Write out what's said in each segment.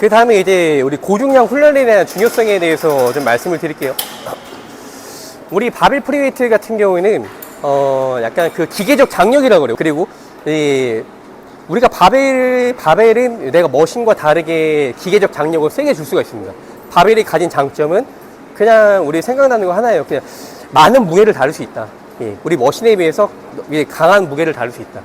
그 다음에 이제 우리 고중량 훈련에 대한 중요성에 대해서 좀 말씀을 드릴게요. 우리 바벨 프리웨이트 같은 경우에는 약간 그 기계적 장력이라고 그래요. 그리고 우리가 바벨은 내가 머신과 다르게 기계적 장력을 세게 줄 수가 있습니다. 바벨이 가진 장점은 그냥 우리 생각나는 거 하나예요. 그냥 많은 무게를 다룰 수 있다. 예, 우리 머신에 비해서 강한 무게를 다룰 수 있다.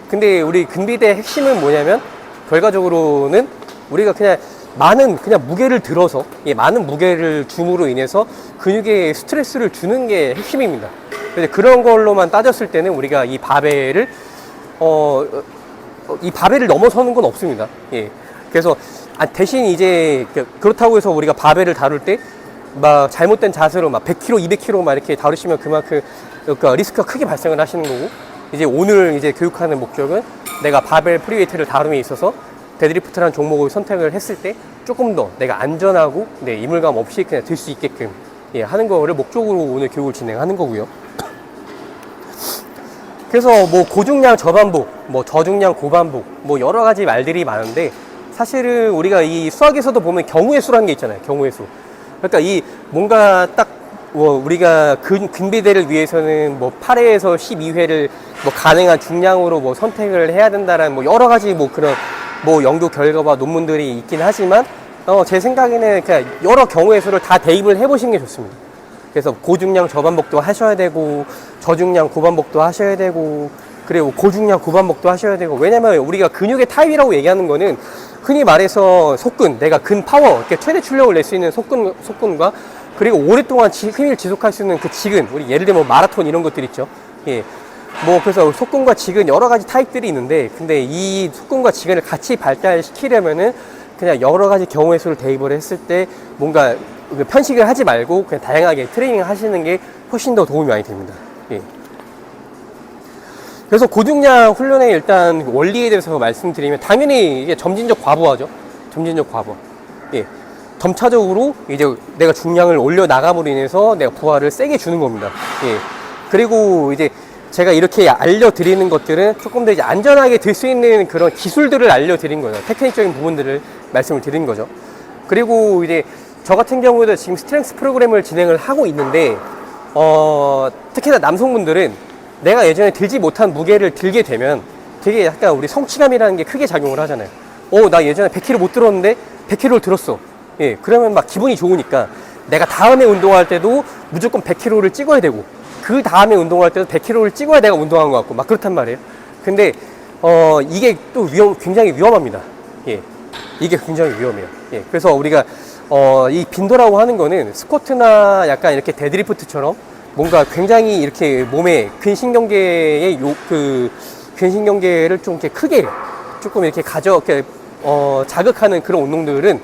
근데 우리 근비대의 핵심은 뭐냐면 결과적으로는 우리가 그냥 많은 무게를 들어서 많은 무게를 줌으로 인해서 근육에 스트레스를 주는 게 핵심입니다. 그래서 그런 걸로만 따졌을 때는 우리가 이 바벨을 넘어서는 건 없습니다. 예. 그래서 대신 이제 그렇다고 해서 우리가 바벨을 다룰 때 막 잘못된 자세로 막 100kg, 200kg 막 이렇게 다루시면 그만큼 그러니까 리스크가 크게 발생을 하시는 거고, 이제 오늘 이제 교육하는 목적은 내가 바벨 프리웨이트를 다룸에 있어서 데드리프트라는 종목을 선택을 했을 때 조금 더 내가 안전하고 이물감 없이 그냥 들 수 있게끔 하는 거를 목적으로 오늘 교육을 진행하는 거고요. 그래서 뭐 고중량 저반복, 뭐 저중량 고반복, 뭐 여러 가지 말들이 많은데, 사실은 우리가 이 수학에서도 보면 경우의 수라는 게 있잖아요. 경우의 수. 그러니까 이 뭔가 딱 우리가 근비대를 위해서는 뭐 8회에서 12회를 뭐 가능한 중량으로 뭐 선택을 해야 된다라는 뭐 여러 가지 뭐 그런 뭐 연구 결과와 논문들이 있긴 하지만 제 생각에는 그냥 여러 경우의 수를 다 대입을 해보시는 게 좋습니다. 그래서 고중량 저반복도 하셔야 되고 저중량 고반복도 하셔야 되고 그리고 고중량 고반복도 하셔야 되고, 왜냐면 우리가 근육의 타입이라고 얘기하는 거는 흔히 말해서 속근, 내가 근 파워, 이렇게 최대 출력을 낼 수 있는 속근과 그리고 오랫동안 힘을 지속할 수 있는 그 지근, 우리 예를 들면 마라톤 이런 것들 있죠. 예. 뭐 그래서 속근과 지근 여러 가지 타입들이 있는데, 근데 이 속근과 지근을 같이 발달시키려면은 그냥 여러 가지 경우의 수를 대입을 했을 때 뭔가 편식을 하지 말고 그냥 다양하게 트레이닝 하시는 게 훨씬 더 도움이 많이 됩니다. 예. 그래서 고중량 훈련의 일단 원리에 대해서 말씀드리면, 당연히 이게 점진적 과부하죠. 점진적 과부하. 예. 점차적으로 이제 내가 중량을 올려 나감으로 인해서 내가 부하를 세게 주는 겁니다. 예. 그리고 이제 제가 이렇게 알려드리는 것들은 조금 더 이제 안전하게 들 수 있는 그런 기술들을 알려드린 거예요. 테크닉적인 부분들을 말씀을 드린 거죠. 그리고 이제 저 같은 경우도 지금 스트렝스 프로그램을 진행을 하고 있는데, 특히나 남성분들은 내가 예전에 들지 못한 무게를 들게 되면 되게 약간 우리 성취감이라는 게 크게 작용을 하잖아요. 나 예전에 100kg 못 들었는데 100kg를 들었어. 예, 그러면 막 기분이 좋으니까 내가 다음에 운동할 때도 무조건 100kg를 찍어야 되고, 그 다음에 운동할 때도 100kg를 찍어야 내가 운동한 것 같고 막 그렇단 말이에요. 근데 이게 또 굉장히 위험합니다. 예, 이게 굉장히 위험해요. 예, 그래서 우리가 이 빈도라고 하는 거는 스쿼트나 약간 이렇게 데드리프트처럼 뭔가 굉장히 이렇게 몸에 근신경계의 근신경계를 좀 이렇게 크게 조금 이렇게 자극하는 그런 운동들은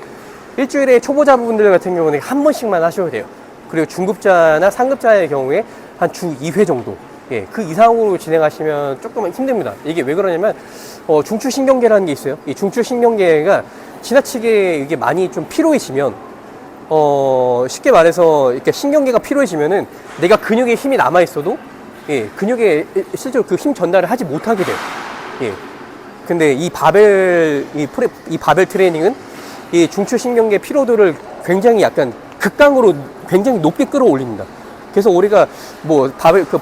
일주일에 초보자분들 같은 경우는 한 번씩만 하셔야 돼요. 그리고 중급자나 상급자의 경우에 한 주 2회 정도. 예, 그 이상으로 진행하시면 조금 힘듭니다. 이게 왜 그러냐면, 중추신경계라는 게 있어요. 이 중추신경계가 지나치게 이게 많이 좀 피로해지면, 쉽게 말해서 이렇게 신경계가 피로해지면은 내가 근육에 힘이 남아있어도, 예, 근육에 실제로 그 힘 전달을 하지 못하게 돼요. 예. 근데 이 바벨 트레이닝은 이 중추신경계 피로도를 굉장히 약간 극강으로 굉장히 높게 끌어올립니다. 그래서 우리가 뭐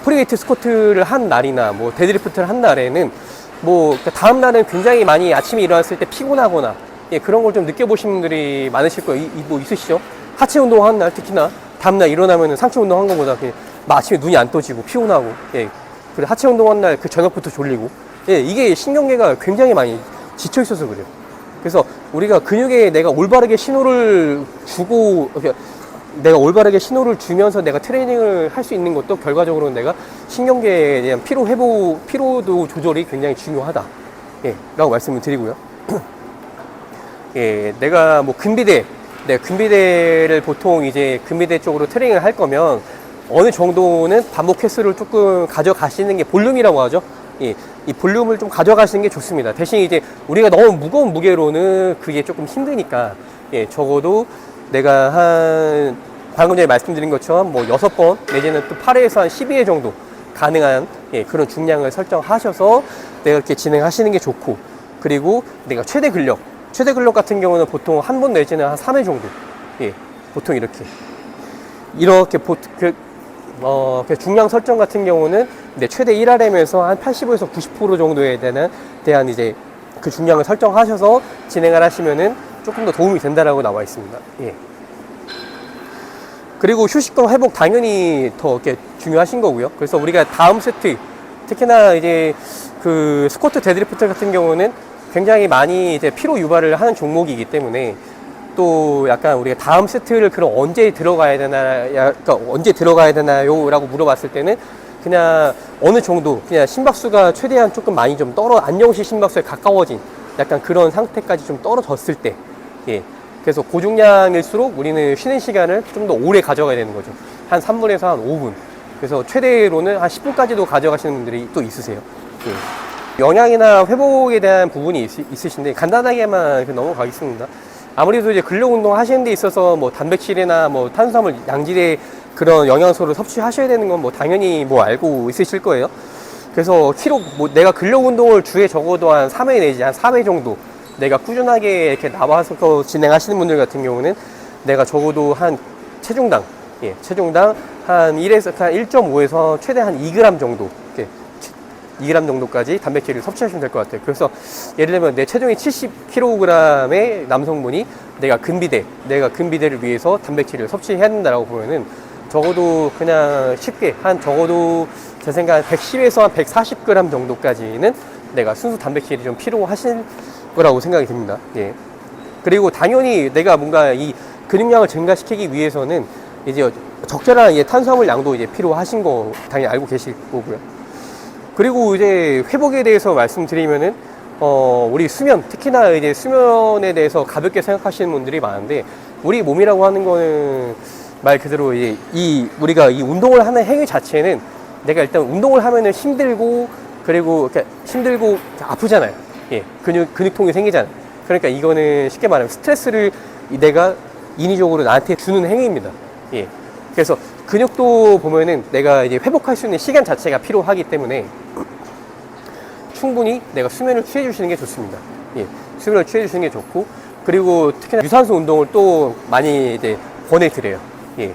프리웨이트 스쿼트를 한 날이나 뭐 데드리프트를 한 날에는 뭐 다음 날은 굉장히 많이 아침에 일어났을 때 피곤하거나, 예, 그런 걸 좀 느껴보신 분들이 많으실 거예요. 뭐 있으시죠? 하체 운동한 날, 특히나 다음날 일어나면 상체 운동한 것보다 그냥 아침에 눈이 안 떠지고 피곤하고, 예, 그리고 하체 운동한 날 그 저녁부터 졸리고, 예, 이게 신경계가 굉장히 많이 지쳐 있어서 그래요. 그래서 우리가 근육에 내가 올바르게 신호를 주면서 내가 트레이닝을 할 수 있는 것도 결과적으로 내가 신경계에 대한 피로도 조절이 굉장히 중요하다, 예, 라고 말씀을 드리고요. 예, 내가 뭐 근비대를 보통 이제 근비대 쪽으로 트레이닝을 할 거면 어느 정도는 반복 횟수를 조금 가져가시는 게 볼륨이라고 하죠. 예, 이 볼륨을 좀 가져가시는 게 좋습니다. 대신 이제 우리가 너무 무거운 무게로는 그게 조금 힘드니까, 예, 적어도 내가 방금 전에 말씀드린 것처럼 뭐 6번 내지는 또 8회에서 한 12회 정도 가능한, 예, 그런 중량을 설정하셔서 내가 이렇게 진행하시는 게 좋고, 그리고 내가 최대 근력, 최대 근력 같은 경우는 보통 한 번 내지는 한 3회 정도. 예, 보통 이렇게. 그 중량 설정 같은 경우는 이제 최대 1RM에서 한 85에서 90% 정도에 대한 이제 그 중량을 설정하셔서 진행을 하시면은 조금 더 도움이 된다라고 나와 있습니다. 예. 그리고 휴식과 회복 당연히 더 이렇게 중요하신 거고요. 그래서 우리가 다음 세트, 특히나 이제 그 스쿼트 데드리프트 같은 경우는 굉장히 많이 이제 피로 유발을 하는 종목이기 때문에 또 약간 우리가 다음 세트를 그럼 언제 들어가야 되나, 그러니까 언제 들어가야 되나요? 라고 물어봤을 때는 그냥 어느 정도, 그냥 심박수가 최대한 조금 많이 좀 안정시 심박수에 가까워진 약간 그런 상태까지 좀 떨어졌을 때, 예. 그래서 고중량일수록 우리는 쉬는 시간을 좀 더 오래 가져가야 되는 거죠. 한 3분에서 한 5분. 그래서 최대로는 한 10분까지도 가져가시는 분들이 또 있으세요. 예. 영양이나 회복에 대한 부분이 있으신데 간단하게만 넘어가겠습니다. 아무래도 이제 근력 운동 하시는 데 있어서 뭐 단백질이나 뭐 탄수화물, 양질의 그런 영양소를 섭취하셔야 되는 건 뭐 당연히 뭐 알고 있으실 거예요. 그래서 내가 근력 운동을 주에 적어도 한 3회 내지 한 4회 정도 내가 꾸준하게 이렇게 나와서 진행하시는 분들 같은 경우는 내가 적어도 한 체중당 한 1.5에서 최대 한 2g 정도, 2g 정도까지 단백질을 섭취하시면 될 것 같아요. 그래서 예를 들면 내 체중이 70kg의 남성분이 내가 근비대를 위해서 단백질을 섭취해야 된다라고 보면은 적어도 그냥 쉽게 적어도 제 생각에 110에서 한 140g 정도까지는 내가 순수 단백질이 좀 필요하신 거라고 생각이 듭니다. 예. 그리고 당연히 내가 뭔가 이 근육량을 증가시키기 위해서는 이제 적절한 탄수화물 양도 이제 필요하신 거 당연히 알고 계실 거고요. 그리고 이제 회복에 대해서 말씀드리면은 우리 특히나 이제 수면에 대해서 가볍게 생각하시는 분들이 많은데 우리 몸이라고 하는 거는 말 그대로 우리가 이 운동을 하는 행위 자체는 내가 일단 운동을 하면은 힘들고 그리고 힘들고 아프잖아요. 예, 근육통이 생기잖아요. 그러니까 이거는 쉽게 말하면 스트레스를 내가 인위적으로 나한테 주는 행위입니다. 예. 그래서 근육도 보면은 내가 이제 회복할 수 있는 시간 자체가 필요하기 때문에 충분히 내가 수면을 취해 주시는 게 좋습니다. 예. 수면을 취해 주시는 게 좋고, 그리고 특히나 유산소 운동을 또 많이 이제 권해드려요. 예.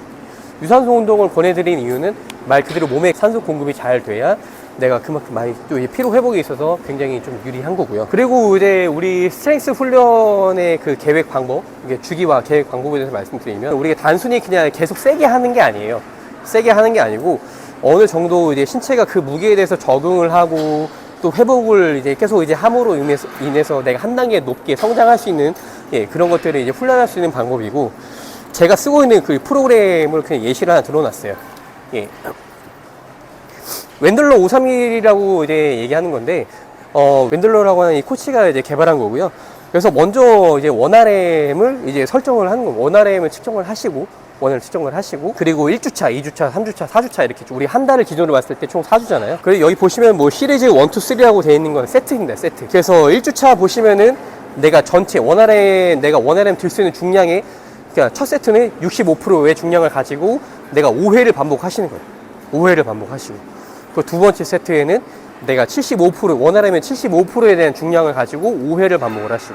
유산소 운동을 권해드리는 이유는 말 그대로 몸에 산소 공급이 잘 돼야 내가 그만큼 많이 또 피로 회복에 있어서 굉장히 좀 유리한 거고요. 그리고 이제 우리 스트렝스 훈련의 그 계획 방법, 주기와 계획 방법에 대해서 말씀드리면 우리가 단순히 그냥 계속 세게 하는 게 아니에요. 세게 하는 게 아니고 어느 정도 이제 신체가 그 무게에 대해서 적응을 하고 또 회복을 이제 계속 이제 함으로 인해서 내가 한 단계 높게 성장할 수 있는 그런 것들을 이제 훈련할 수 있는 방법이고, 제가 쓰고 있는 그 프로그램을 그냥 예시를 하나 들어놨어요. 예. 웬들러 531이라고 이제 얘기하는 건데, 웬들러라고 하는 이 코치가 이제 개발한 거고요. 그래서 먼저 이제 원RM을 이제 설정을 하는 거, 원RM을 측정을 하시고, 그리고 1주차, 2주차, 3주차, 4주차 이렇게 우리 한 달을 기준으로 봤을 때 총 4주잖아요. 그리고 여기 보시면 뭐 시리즈 1, 2, 3라고 되어 있는 건 세트입니다, 세트. 그래서 1주차 보시면은 내가 전체 내가 원RM 들 수 있는 중량의, 그러니까 첫 세트는 65%의 중량을 가지고 내가 5회를 반복하시는 거예요. 5회를 반복하시고. 그 두 번째 세트에는 내가 75%, 원RM의 75%에 대한 중량을 가지고 5회를 반복을 하시고,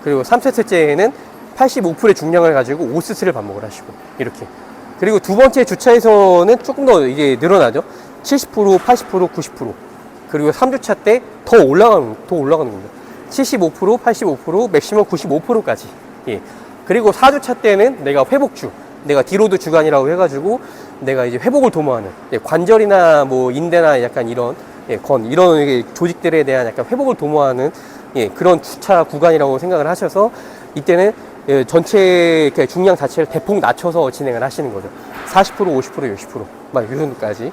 그리고 3세트째에는 85%의 중량을 가지고 5세트를 반복을 하시고, 이렇게. 그리고 두 번째 주차에서는 조금 더 이제 늘어나죠. 70%, 80%, 90%. 그리고 3주차 때 더 올라가는 겁니다. 75%, 85%, 맥시멈 95%까지. 예. 그리고 4주차 때는 내가 내가 디로드 주간이라고 해가지고 내가 이제 회복을 도모하는 관절이나 뭐 인대나 약간 이런 이런 조직들에 대한 약간 회복을 도모하는 그런 주차 구간이라고 생각을 하셔서 이때는 전체 중량 자체를 대폭 낮춰서 진행을 하시는 거죠. 40%, 50%, 60%막 이 정도까지.